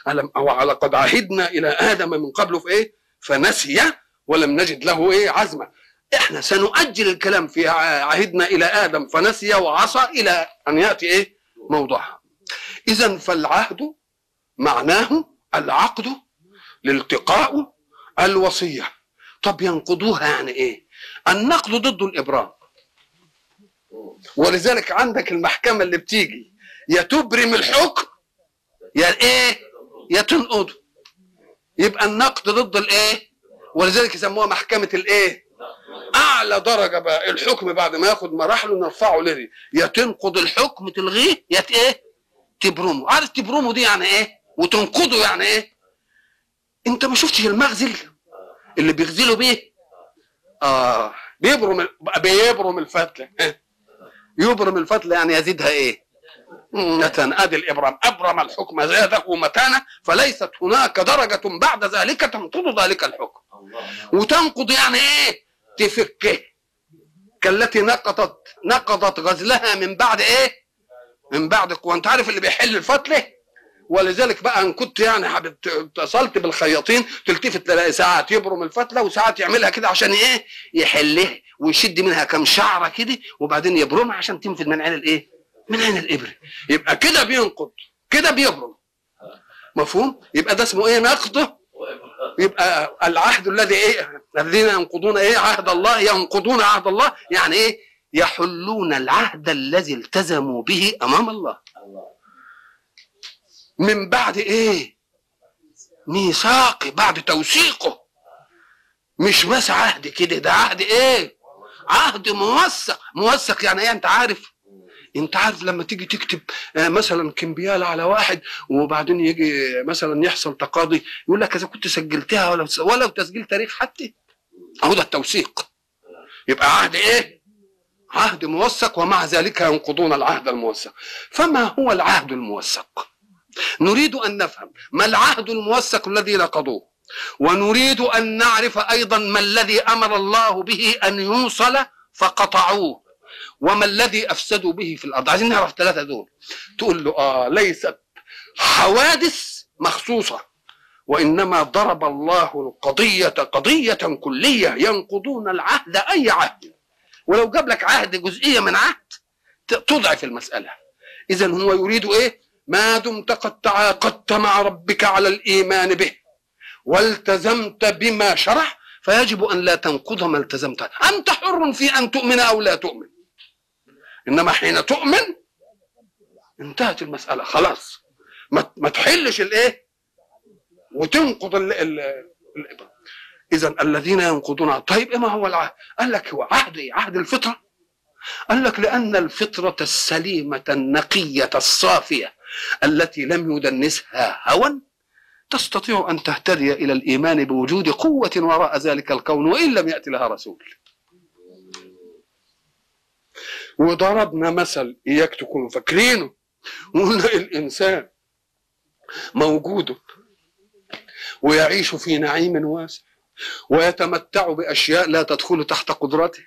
أو لقد عهدنا إلى آدم من قبل في إيه؟ فنسي ولم نجد له إيه؟ عزما. إحنا سنؤجل الكلام في عهدنا إلى آدم فنسي وعصى إلى أن يأتي إيه؟ موضوعها. إذن فالعهد معناه العقد، الالتقاء، الوصية. طب ينقضوها يعني إيه؟ النقد ضد الإبرام، ولذلك عندك المحكمة اللي بتيجي يا تبرم الحكم يا إيه؟ يا تنقضه. يبقى النقد ضد الإيه؟ ولذلك يسموها محكمة الإيه؟ أعلى درجة بقى الحكم بعد ما ياخد مراحله نرفعه لدي، يا تنقض الحكم تلغيه يا إيه؟ تبرمه. عارف تبرمه دي يعني إيه؟ وتنقضه يعني إيه؟ أنت ما شفتش المغزل اللي بيغزلوا بيه؟ بيبرم الفتلة. يبرم الفتلة يعني يزيدها إيه؟ ادي الابرام، ابرم الحكم زاده متانه، فليست هناك درجه بعد ذلك تنقض ذلك الحكم. وتنقض يعني ايه؟ تفكه، كالتي نقضت غزلها من بعد ايه؟ من بعد قوه. انت عارف اللي بيحل الفتله، ولذلك بقى ان كنت يعني اتصلت بالخياطين تلتفت تلاقي ساعات يبرم الفتله وساعات يعملها كده عشان ايه؟ يحلها ويشد منها كم شعره كده وبعدين يبرمها عشان تنفذ من عين الايه؟ من عين الابره. يبقى كده بينقض كده بيبرم. مفهوم؟ يبقى ده اسمه ايه؟ نقضه. يبقى العهد الذي ايه؟ الذين ينقضون ايه؟ عهد الله، ينقضون عهد الله يعني ايه؟ يحلون العهد الذي التزموا به امام الله من بعد ايه؟ ميثاقه، بعد توثيقه. مش بس عهد كده، ده عهد ايه؟ عهد موثق. موثق يعني ايه؟ انت عارف لما تيجي تكتب مثلا كمبياله على واحد وبعدين يجي مثلا يحصل تقاضي يقول لك اذا كنت سجلتها ولو تسجيل تاريخ حتى، اهو ده التوثيق. يبقى عهد ايه؟ عهد موثق، ومع ذلك ينقضون العهد الموثق. فما هو العهد الموثق؟ نريد ان نفهم ما العهد الموثق الذي نقضوه، ونريد ان نعرف ايضا ما الذي امر الله به ان يوصل فقطعوه، وما الذي افسدوا به في الارض. عايزين نعرف الثلاثه دول. تقول له ليست حوادث مخصوصه، وانما ضرب الله القضيه قضيه كليه. ينقضون العهد اي عهد، ولو جاب لك عهد جزئيه من عهد تضعف المساله. اذا هو يريد ايه؟ ما دمت قد تعاقدت مع ربك على الايمان به والتزمت بما شرع فيجب ان لا تنقض ما التزمت. انت حر في ان تؤمن او لا تؤمن، انما حين تؤمن انتهت المساله خلاص. ما تحلش الايه وتنقض الابره. اذا الذين ينقضون. طيب ايه ما هو العهد؟ قال لك هو عهد ايه؟ عهد الفطره. قال لك لان الفطره السليمه النقيه الصافيه التي لم يدنسها هوى تستطيع ان تهتدي الى الايمان بوجود قوه وراء ذلك الكون وان لم ياتي لها رسول. وضربنا مثل اياك تكونوا فاكرينه، وقلنا الانسان موجود ويعيش في نعيم واسع ويتمتع باشياء لا تدخل تحت قدرته.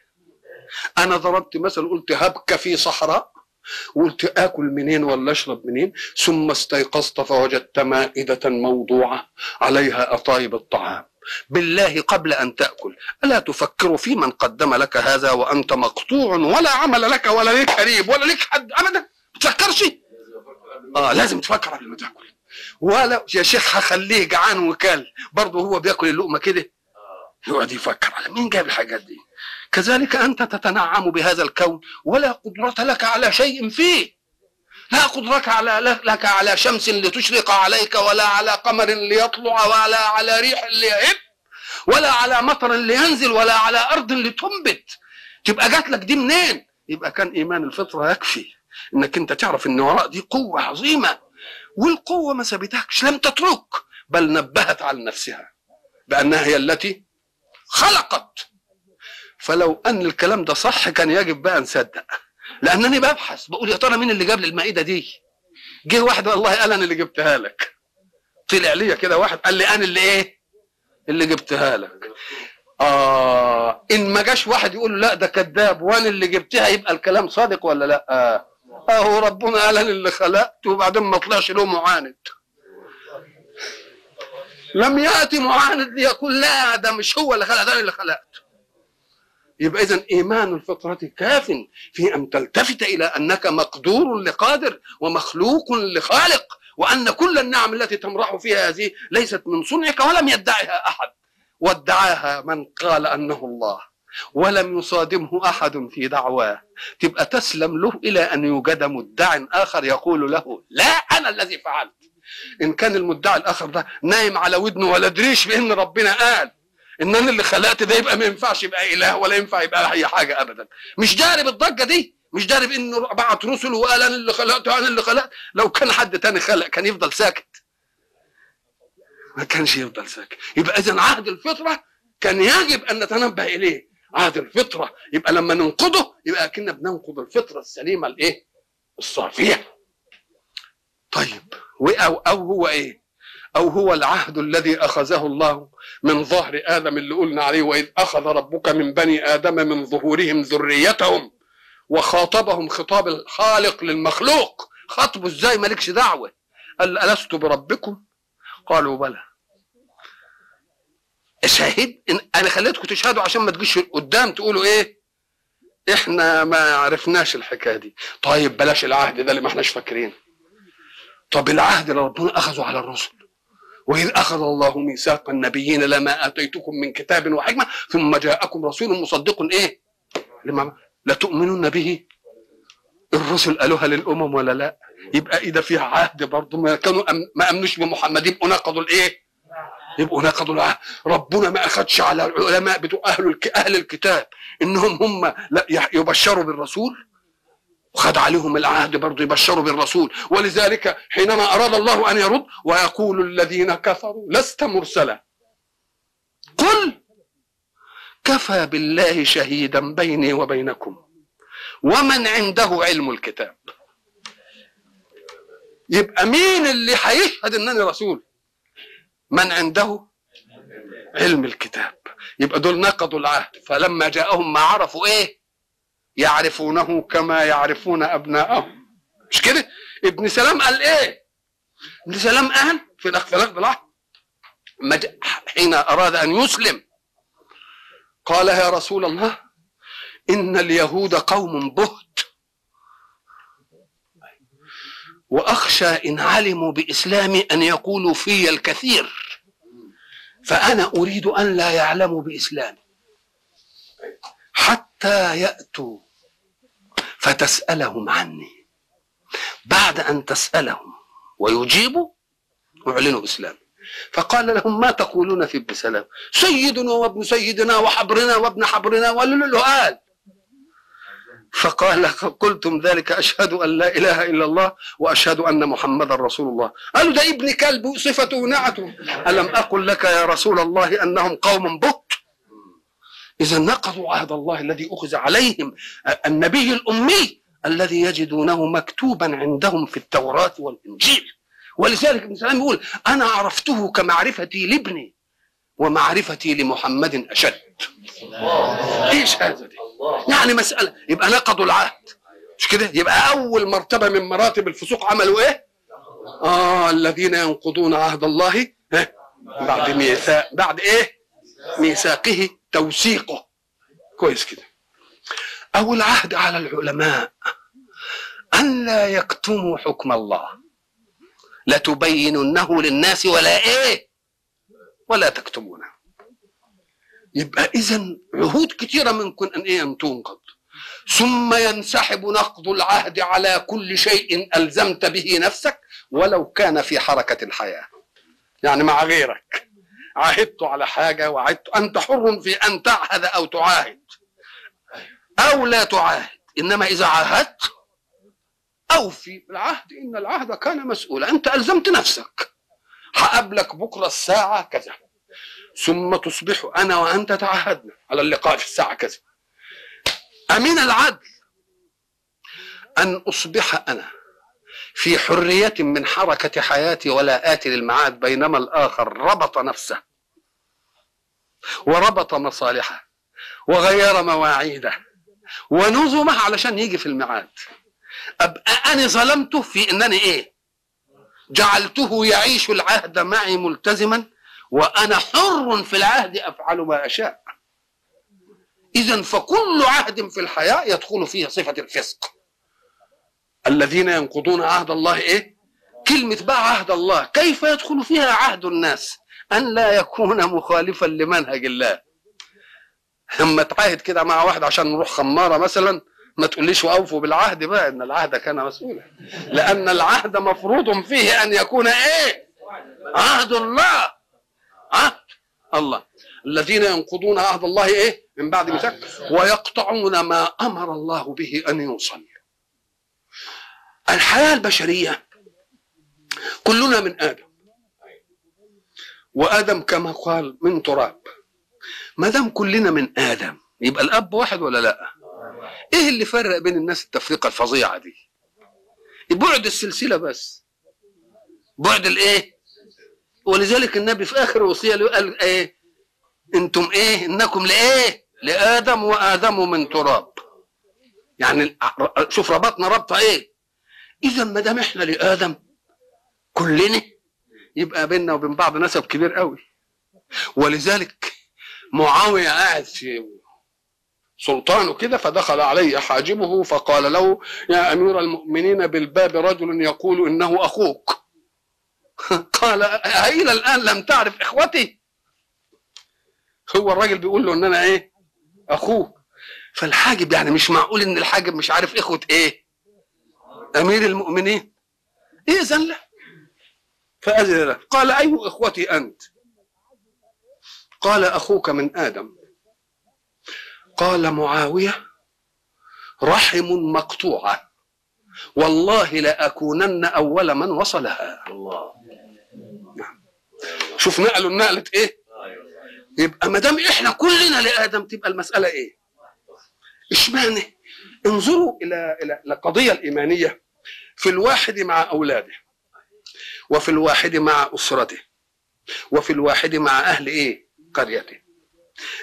انا ضربت مثل قلت هبك في صحراء، وقلت اكل منين ولا اشرب منين، ثم استيقظت فوجدت مائده موضوعه عليها اطايب الطعام. بالله قبل ان تاكل الا تفكر في من قدم لك هذا وانت مقطوع ولا عمل لك ولا ليك قريب ولا ليك حد ابدا؟ ما تفكرش؟ لازم تفكر قبل ما تاكل. ولا يا شيخ هخليه جعان وكل برضه هو بياكل اللقمه كده يقعد يفكر على مين جاب الحاجات دي. كذلك انت تتنعم بهذا الكون ولا قدرة لك على شيء فيه. لا قدرة لك على شمس لتشرق عليك، ولا على قمر ليطلع، ولا على ريح ليهب، ولا على مطر لينزل، ولا على ارض لتنبت. تبقى جات لك دي منين؟ يبقى كان ايمان الفطره يكفي انك انت تعرف ان وراء دي قوه عظيمه، والقوه ما سابتكش، لم تترك بل نبهت على نفسها بانها هي التي خلقت. فلو ان الكلام ده صح كان يجب بقى نصدق، لانني ببحث بقول يا ترى مين اللي جاب لي المائده دي. جه واحد والله قال انا اللي جبتها لك، طلع لي كده واحد قال لي انا اللي ايه اللي جبتها لك. ان ما جاش واحد يقول لا ده كذاب وانا اللي جبتها يبقى الكلام صادق ولا لا؟ هو ربنا قال انا اللي خلقت وبعدين ما طلعش له معاند. لم يأتي معاند ليقول لا ده مش هو اللي خلق، ده اللي خلقته. يبقى إذن إيمان الفطرة كاف في أن تلتفت إلى أنك مقدور لقادر ومخلوق لخالق، وأن كل النعم التي تمرح فيها هذه ليست من صنعك ولم يدعها أحد، وادعاها من قال أنه الله ولم يصادمه أحد في دعواه. تبقى تسلم له إلى أن يوجد مدع آخر يقول له لا أنا الذي فعلت. إن كان المدعي الآخر ده نايم على ودنه ولا دريش بأن ربنا قال إن أنا اللي خلقت ده، يبقى ما ينفعش يبقى إله ولا ينفع يبقى أي حاجة أبدا. مش داري بالضجة دي، مش داري بأنه بعت رسل وقال أنا اللي خلقت أنا اللي خلقت. لو كان حد تاني خلق كان يفضل ساكت، ما كانش يفضل ساكت. يبقى إذن عهد الفطرة كان يجب أن نتنبه إليه. عهد الفطرة يبقى لما ننقضه يبقى كنا بننقض الفطرة السليمة الإيه؟ الصافية. طيب أو هو إيه؟ أو هو العهد الذي أخذه الله من ظهر آدم اللي قلنا عليه وإذ أخذ ربك من بني آدم من ظهورهم ذريتهم، وخاطبهم خطاب الخالق للمخلوق. خاطبه إزاي؟ مالكش دعوة. قال ألست بربكم؟ قالوا بلى. شاهد إن أنا خليتكم تشهدوا عشان ما تجيش قدام تقولوا إيه؟ إحنا ما عرفناش الحكاية دي. طيب بلاش العهد ده اللي ما إحناش فاكرين. طب العهد اللي ربنا أخذه على الرسل، وإذ أخذ الله ميثاق النبيين لما آتيتكم من كتاب وحكمة ثم جاءكم رسول مصدق إيه؟ لما لتؤمنون به. الرسل قالوها للأمم ولا لا؟ يبقى إذا فيها عهد برضه. ما كانوا ما أمنوش بمحمد يبقوا نقضوا الإيه؟ يبقوا نقضوا العهد. ربنا ما أخدش على العلماء بتوع أهل الكتاب إنهم هم لا يبشروا بالرسول، وخد عليهم العهد برضه يبشروا بالرسول. ولذلك حينما أراد الله أن يرد ويقول الذين كفروا لست مرسلا قل كفى بالله شهيدا بيني وبينكم ومن عنده علم الكتاب. يبقى مين اللي هيشهد انني رسول؟ من عنده علم الكتاب. يبقى دول نقضوا العهد. فلما جاءهم ما عرفوا ايه؟ يعرفونه كما يعرفون ابناءهم. مش كده؟ ابن سلام قال ايه؟ ابن سلام قال في الاختلاف بالعهد حين اراد ان يسلم قال يا رسول الله ان اليهود قوم بهت، واخشى ان علموا باسلامي ان يقولوا في الكثير، فانا اريد ان لا يعلموا باسلامي حتى ياتوا فتسالهم عني، بعد ان تسالهم ويجيبوا يعلنوا اسلامي. فقال لهم ما تقولون في ابن سلام؟ سيدنا وابن سيدنا وحبرنا وابن حبرنا ولله قال. فقال قلتم ذلك أشهد أن لا إله إلا الله وأشهد أن محمد رسول الله. قالوا ده ابن كلب صفته ونعته. ألم أقل لك يا رسول الله أنهم قوم بهت؟ إذا نقضوا عهد الله الذي أخذ عليهم، النبي الأمي الذي يجدونه مكتوبا عندهم في التوراة والإنجيل. ولذلك ابن سلام يقول أنا عرفته كمعرفتي لابني ومعرفتي لمحمد أشد. إيش هذا دي؟ يعني مسألة. يبقى نقضوا العهد، مش كده؟ يبقى أول مرتبة من مراتب الفسوق عملوا إيه؟ الذين ينقضون عهد الله بعد ميثاق، بعد إيه؟ ميثاقه توثيقه. كويس كده. أو العهد على العلماء أن لا يكتموا حكم الله، لتبيننه للناس ولا إيه؟ ولا تكتمونه. يبقى إذن عهود كثيرة ممكن أن إيه أن تنقض. ثم ينسحب نقض العهد على كل شيء ألزمت به نفسك ولو كان في حركة الحياة. يعني مع غيرك عاهدت على حاجة وعدت، أنت حر في أن تعهد أو تعاهد أو لا تعاهد، إنما إذا عاهدت أوفي العهد إن العهد كان مسؤولا. أنت ألزمت نفسك هقابلك بكرة الساعة كذا، ثم تصبح أنا وأنت تعهدنا على اللقاء في الساعة كذا. أمين العدل أن أصبح أنا في حرية من حركة حياتي ولا آتي للمعاد، بينما الآخر ربط نفسه وربط مصالحه وغير مواعيده ونظمه علشان يجي في الميعاد. أبقى أنا ظلمته في أنني إيه؟ جعلته يعيش العهد معي ملتزما وأنا حر في العهد أفعل ما أشاء. إذن فكل عهد في الحياة يدخل فيه صفة الفسق. الذين ينقضون عهد الله إيه؟ كلمة بقى عهد الله كيف يدخل فيها عهد الناس؟ أن لا يكون مخالفا لمنهج الله. لما تعاهد كده مع واحد عشان نروح خمارة مثلا ما تقوليش وأوفوا بالعهد بقى، إن العهد كان مسؤولا، لأن العهد مفروض فيه أن يكون إيه؟ عهد الله، عهد الله. الذين ينقضون عهد الله إيه؟ من بعد ميثاق ويقطعون ما أمر الله به أن يوصل. الحياة البشرية كلنا من آدم، وآدم كما قال من تراب. ما دام كلنا من آدم يبقى الأب واحد ولا لا؟ إيه اللي فرق بين الناس التفرقة الفظيعة دي؟ بعد السلسلة بس، بعد الإيه؟ ولذلك النبي في آخر وصية له قال إيه؟ أنتم إيه؟ إنكم لإيه؟ لآدم وآدم من تراب. يعني شوف ربطنا ربطة إيه؟ إذا ما دام إحنا لآدم كلنا يبقى بيننا وبين بعض نسب كبير قوي. ولذلك معاوية قاعد في سلطانه كده فدخل عليه حاجبه فقال له يا أمير المؤمنين بالباب رجل يقول إنه أخوك. قال إلى الآن لم تعرف إخوتي؟ هو الراجل بيقول له إن أنا إيه؟ أخوه. فالحاجب يعني مش معقول إن الحاجب مش عارف إخوة إيه؟ أمير المؤمنين. إذن لا. فأذن له قال أي إخوتي أنت؟ قال أخوك من آدم. قال معاوية رحم مقطوعة والله لأكونن أول من وصلها. الله. شوف نقلوا النقلة إيه؟ يبقى ما دام إحنا كلنا لآدم تبقى المسألة إيه؟ إشمعنى؟ انظروا إلى القضية الإيمانية في الواحد مع أولاده، وفي الواحد مع أسرته، وفي الواحد مع أهل إيه؟ قريته.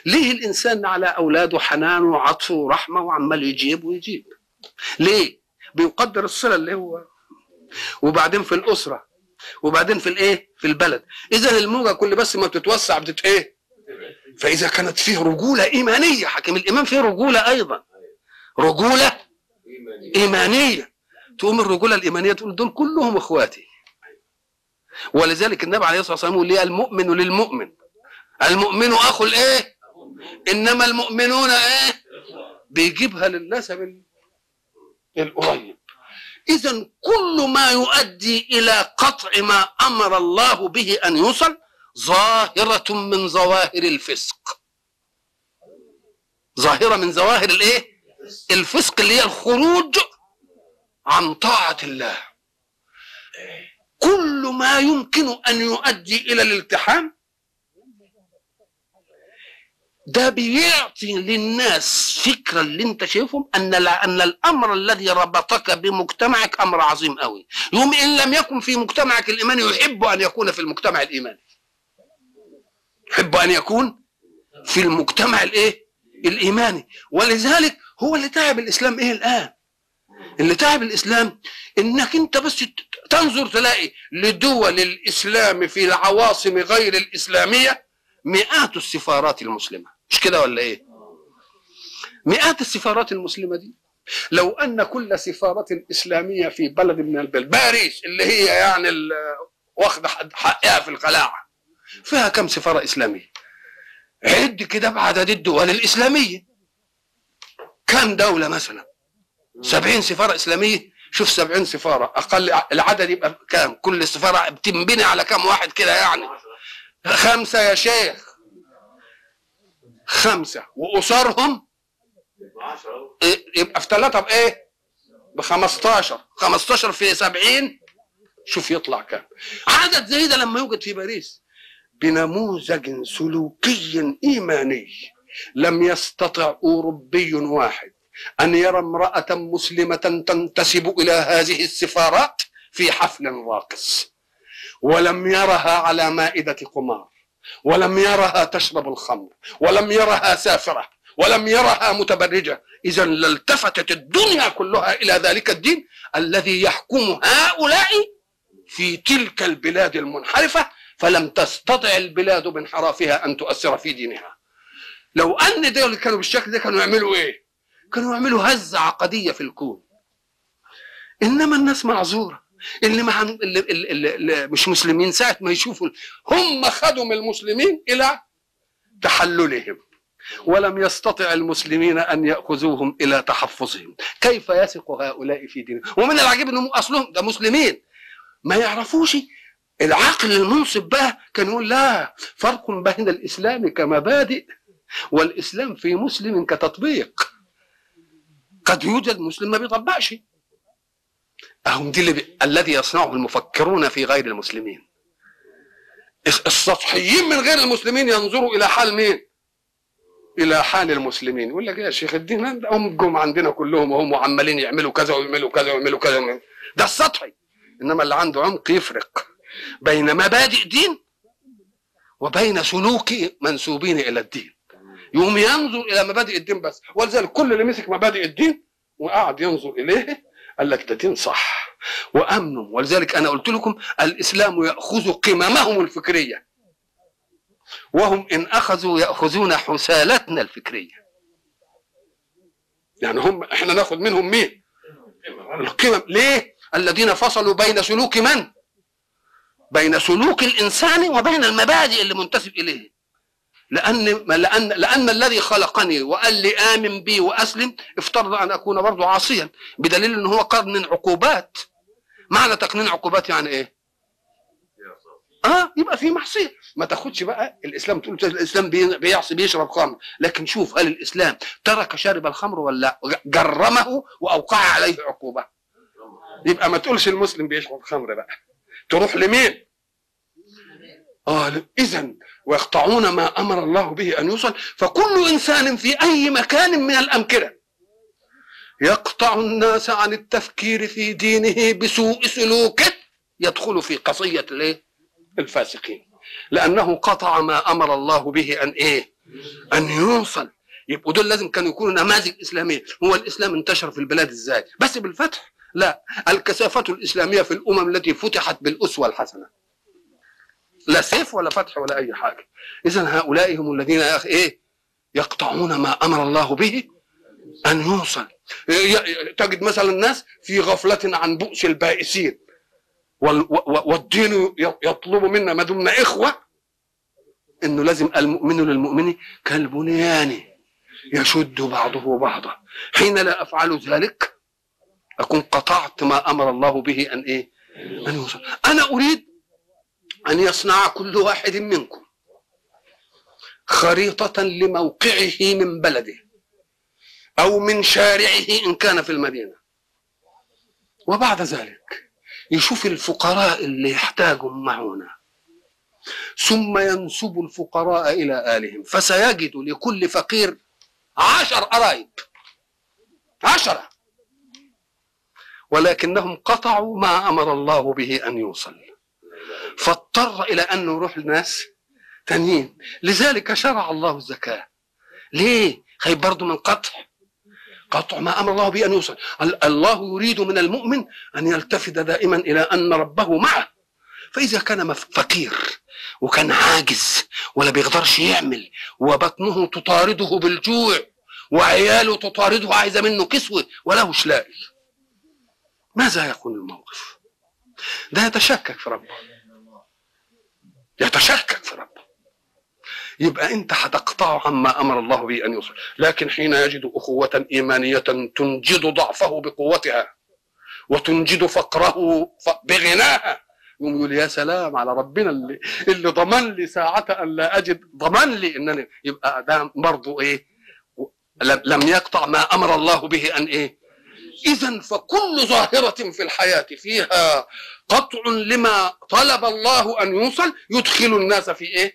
ليه الإنسان على أولاده حنان وعطف ورحمة وعمال يجيب ويجيب؟ ليه؟ بيقدر الصلة اللي هو، وبعدين في الأسرة، وبعدين في الإيه؟ في البلد. إذا الموجة كل بس ما بتتوسع إيه؟ فإذا كانت فيه رجولة إيمانية، حكيم الإيمان فيه رجولة أيضا، رجولة إيمانية، تقوم الرجولة الإيمانية تقول دول كلهم إخواتي. ولذلك النبي عليه الصلاة والسلام يقول لي المؤمن للمؤمن، المؤمن أخو الإيه؟ إنما المؤمنون إيه؟ بيجيبها للنسب القريب. إذن كل ما يؤدي إلى قطع ما أمر الله به أن يوصل ظاهرة من ظواهر الفسق، ظاهرة من ظواهر الإيه؟ الفسق، اللي هي الخروج عن طاعة الله. كل ما يمكن أن يؤدي إلى الالتحام ده بيعطي للناس فكرة اللي انت شايفهم ان الامر الذي ربطك بمجتمعك امر عظيم قوي. يوم ان لم يكن في مجتمعك الايماني يحب ان يكون في المجتمع الايماني، يحب ان يكون في المجتمع الايه؟ الايماني. ولذلك هو اللي تعب الاسلام ايه الان؟ اللي تعب الاسلام انك انت بس تنظر تلاقي لدول الاسلام في العواصم غير الاسلاميه مئات السفارات المسلمة، مش كده ولا ايه؟ مئات السفارات المسلمة دي لو ان كل سفارة اسلامية في بلد من البلاد، باريس اللي هي يعني واخدة حقها في القلاعة، فيها كم سفارة اسلامية؟ عد كده بعدد الدول الاسلامية كم دولة مثلا؟ 70 سفارة اسلامية. شوف 70 سفارة اقل العدد يبقى كام؟ كل سفارة بتنبني على كم واحد كده يعني؟ 5 يا شيخ، 5 وأسرهم يبقى في 3 بإيه؟ ب15، 15 في 70 شوف يطلع كام؟ عدد زي ده لما يوجد في باريس بنموذج سلوكي إيماني لم يستطع أوروبي واحد أن يرى امرأة مسلمة تنتسب إلى هذه السفارات في حفل راقص، ولم يرها على مائدة قمار، ولم يرها تشرب الخمر، ولم يرها سافرة، ولم يرها متبرجة. إذا لالتفتت الدنيا كلها إلى ذلك الدين الذي يحكم هؤلاء في تلك البلاد المنحرفة، فلم تستطع البلاد بانحرافها ان تؤثر في دينها. لو ان دول كانوا بالشكل ده كانوا يعملوا ايه؟ كانوا يعملوا هزه عقديه في الكون. انما الناس معذوره، اللي, مع اللي مش مسلمين ساعه ما يشوفوا هم خدوا من المسلمين الى تحللهم، ولم يستطع المسلمين ان ياخذوهم الى تحفظهم. كيف يثق هؤلاء في دينهم؟ ومن العجيب انهم اصلهم ده مسلمين ما يعرفوش. العقل المنصف بقى كان يقول لا فرق بين الاسلام كمبادئ والاسلام في مسلم كتطبيق. قد يوجد مسلم ما بيطبقش، اهم دي الذي يصنعه المفكرون في غير المسلمين. السطحيين من غير المسلمين ينظروا الى حال مين؟ الى حال المسلمين. يقول لك يا شيخ الدين هم جم عندنا كلهم وهم عمالين يعملوا كذا ويعملوا كذا ويعملوا كذا. ده السطحي. انما اللي عنده عمق يفرق بين مبادئ دين وبين سلوك منسوبين الى الدين، يقوم ينظر الى مبادئ الدين بس. ولذلك كل اللي مسك مبادئ الدين وقعد ينظر اليه قال لك ده دين صح وامنوا. ولذلك انا قلت لكم الاسلام ياخذ قممهم الفكريه، وهم ان اخذوا ياخذون حسالتنا الفكريه. يعني هم احنا ناخذ منهم مين؟ القمم. ليه؟ الذين فصلوا بين سلوك من؟ بين سلوك الانسان وبين المبادئ اللي منتسب اليه. لأن الذي خلقني وقال لي آمن بي وأسلم افترض أن أكون برضو عاصيا، بدليل أنه هو قرن عقوبات. معنى تقنين عقوبات يعني إيه؟ يبقى في معصية. ما تاخدش بقى الإسلام تقول الإسلام بيعصي بيشرب خمر، لكن شوف هل الإسلام ترك شارب الخمر ولا جرمه وأوقع عليه عقوبة؟ يبقى ما تقولش المسلم بيشرب خمر بقى، تروح لمين؟ إذن ويقطعون ما أمر الله به أن يوصل. فكل إنسان في أي مكان من الأمكنة يقطع الناس عن التفكير في دينه بسوء سلوكه يدخل في قضية الفاسقين، لأنه قطع ما أمر الله به أن يوصل. يبقوا دول لازم كانوا يكونوا نماذج إسلامية. هو الإسلام انتشر في البلاد إزاي؟ بس بالفتح؟ لا، الكثافة الإسلامية في الأمم التي فتحت بالأسوة الحسنة، لا سيف ولا فتح ولا أي حاجة. إذن هؤلاء هم الذين يقطعون ما أمر الله به أن يوصل. تجد مثلا الناس في غفلة عن بؤس البائسين، والدين يطلب منا ما دمنا إخوة إنه لازم المؤمن للمؤمن كالبنيان يشد بعضه بعضا. حين لا أفعل ذلك أكون قطعت ما أمر الله به أن يوصل. أنا أريد أن يصنع كل واحد منكم خريطة لموقعه من بلده أو من شارعه إن كان في المدينة، وبعد ذلك يشوف الفقراء اللي يحتاجوا معونة، ثم ينسب الفقراء إلى آلهم، فسيجد لكل فقير 10 قرايب، 10، ولكنهم قطعوا ما أمر الله به أن يوصل، فاضطر إلى أن يروح لناس تانيين. لذلك شرع الله الزكاة. ليه؟ خير برضو من قطع ما أمر الله به أن يوصل. الله يريد من المؤمن أن يلتفت دائما إلى أن ربه معه. فإذا كان فقير وكان عاجز ولا بيقدرش يعمل، وبطنه تطارده بالجوع وعياله تطارده عايزة منه كسوة ولهش لاقي، ماذا يكون الموقف؟ ده يتشكك في ربه، يتشكك في ربه. يبقى انت هتقطعه عما امر الله به ان يوصل. لكن حين يجد اخوة ايمانية تنجد ضعفه بقوتها وتنجد فقره بغناها، يقوم يقول يا سلام على ربنا اللي ضمن لي ساعة ان لا اجد، ضمن لي انني. يبقى ده برضه لم يقطع ما امر الله به ان إذن فكل ظاهرة في الحياة فيها قطع لما طلب الله أن يوصل يدخل الناس في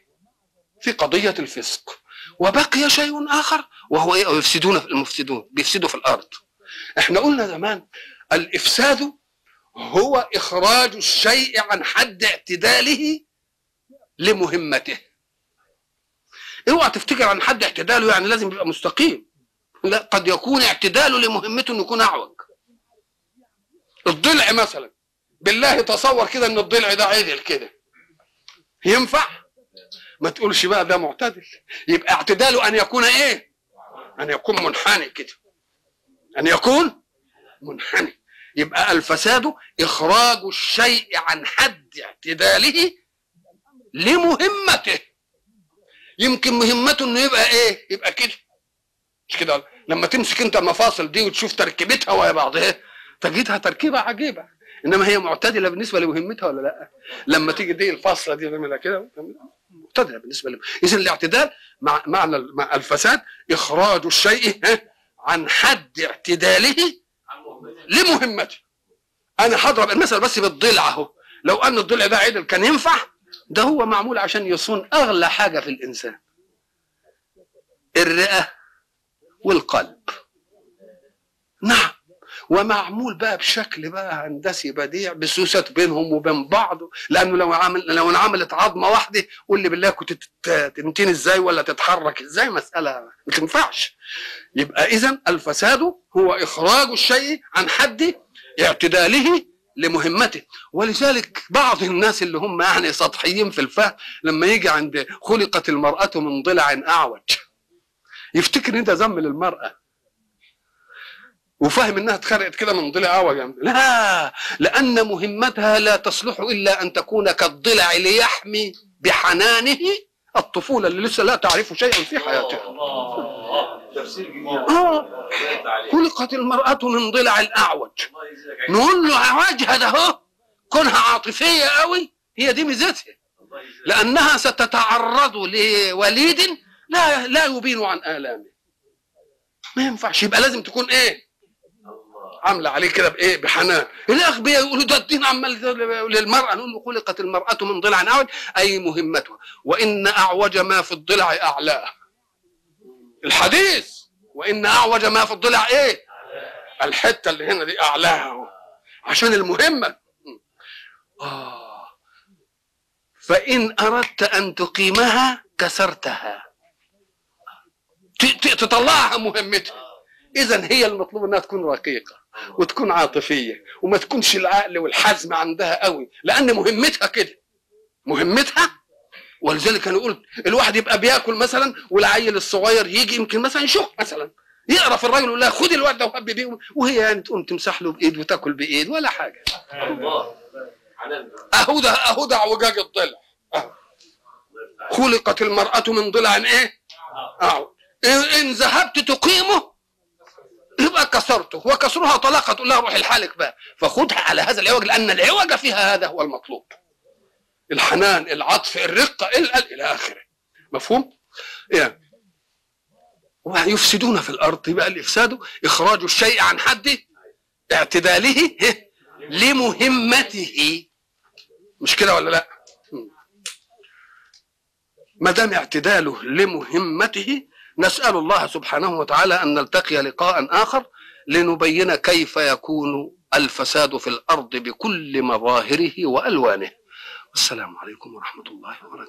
في قضية الفسق. وبقي شيء آخر وهو المفسدون بيفسدوا في الأرض. احنا قلنا زمان الإفساد هو إخراج الشيء عن حد اعتداله لمهمته. اوعى تفتكر عن حد اعتداله يعني لازم يبقى مستقيم، لا، قد يكون اعتداله لمهمته انه يكون اعوج. الضلع مثلا، بالله تصور كده ان الضلع ده عدل كده، ينفع؟ ما تقولش بقى ده معتدل. يبقى اعتداله ان يكون ايه؟ ان يكون منحني كده، ان يكون منحني. يبقى الفساد اخراج الشيء عن حد اعتداله لمهمته. يمكن مهمته انه يبقى ايه؟ يبقى كده، مش كده؟ لما تمسك انت المفاصل دي وتشوف تركيبتها ويا بعضها تجدها تركيبه عجيبه، انما هي معتدله بالنسبه لمهمتها ولا لا؟ لما تيجي دي الفاصله دي نعملها كده معتدله بالنسبه لها. اذا الاعتدال مع الفساد اخراج الشيء عن حد اعتداله لمهمته. انا هضرب المثل بس بالضلع اهو، لو ان الضلع ده عدل كان ينفع؟ ده هو معمول عشان يصون اغلى حاجه في الانسان، الرئه والقلب. نعم، ومعمول بقى بشكل بقى هندسي بديع بسوسات بينهم وبين بعض، لانه لو انعملت عظمه واحده قول لي بالله كنت تنتين ازاي ولا تتحرك ازاي؟ مساله ما تنفعش. يبقى اذا الفساد هو اخراج الشيء عن حد اعتداله لمهمته. ولذلك بعض الناس اللي هم يعني سطحيين في الفهم لما يجي عند خلقت المرأة من ضلع أعوج يفتكر ان ده ذم للمرأة وفاهم انها اتخلقت كده من ضلع أعوج. لا، لأن مهمتها لا تصلح إلا أن تكون كالضلع ليحمي بحنانه الطفولة اللي لسه لا تعرف شيئا في حياتها. خلقت المرأة من ضلع أعوج، نقول له عواجها ده هو كونها عاطفية قوي هي دي ميزتها، لأنها ستتعرض لوليد لا يبين عن آلامه. ما ينفعش، يبقى لازم تكون ايه؟ عامله عليه كده بايه؟ بحنان. الاغبياء يقولوا ده الدين عمال للمراه، نقول له خلقت المراه من ضلع اعوج اي مهمتها، وان اعوج ما في الضلع اعلاه. الحديث وان اعوج ما في الضلع ايه؟ الحته اللي هنا دي اعلاها عشان المهمه. فان اردت ان تقيمها كسرتها، تطلعها مهمتها. اذا هي المطلوب انها تكون رقيقه وتكون عاطفيه وما تكونش العقل والحزم عندها قوي، لان مهمتها كده، مهمتها. ولذلك انا قلت الواحد يبقى بياكل مثلا والعيل الصغير يجي يمكن مثلا يشوف مثلا يقرا في الراجل يقول لها خدي الواد ده وهبي بيه، وهي يعني تقوم تمسح له بايد وتاكل بايد ولا حاجه. اهو ده اعوجاج الضلع. خلقت المراه من ضلع ايه؟ ان ذهبت تقيمه يبقى كسرته، وكسرها طلاقه، تقول لها روحي لحالك بقى، فخدها على هذا العوج، لان العوج فيها هذا هو المطلوب، الحنان، العطف، الرقه، الى اخره. مفهوم؟ يعني ويفسدون في الارض. يبقى الافساد اخراج الشيء عن حد اعتداله لمهمته، مش كده ولا لا؟ ما دام اعتداله لمهمته نسأل الله سبحانه وتعالى أن نلتقي لقاء آخر لنبين كيف يكون الفساد في الأرض بكل مظاهره وألوانه. والسلام عليكم ورحمة الله وبركاته.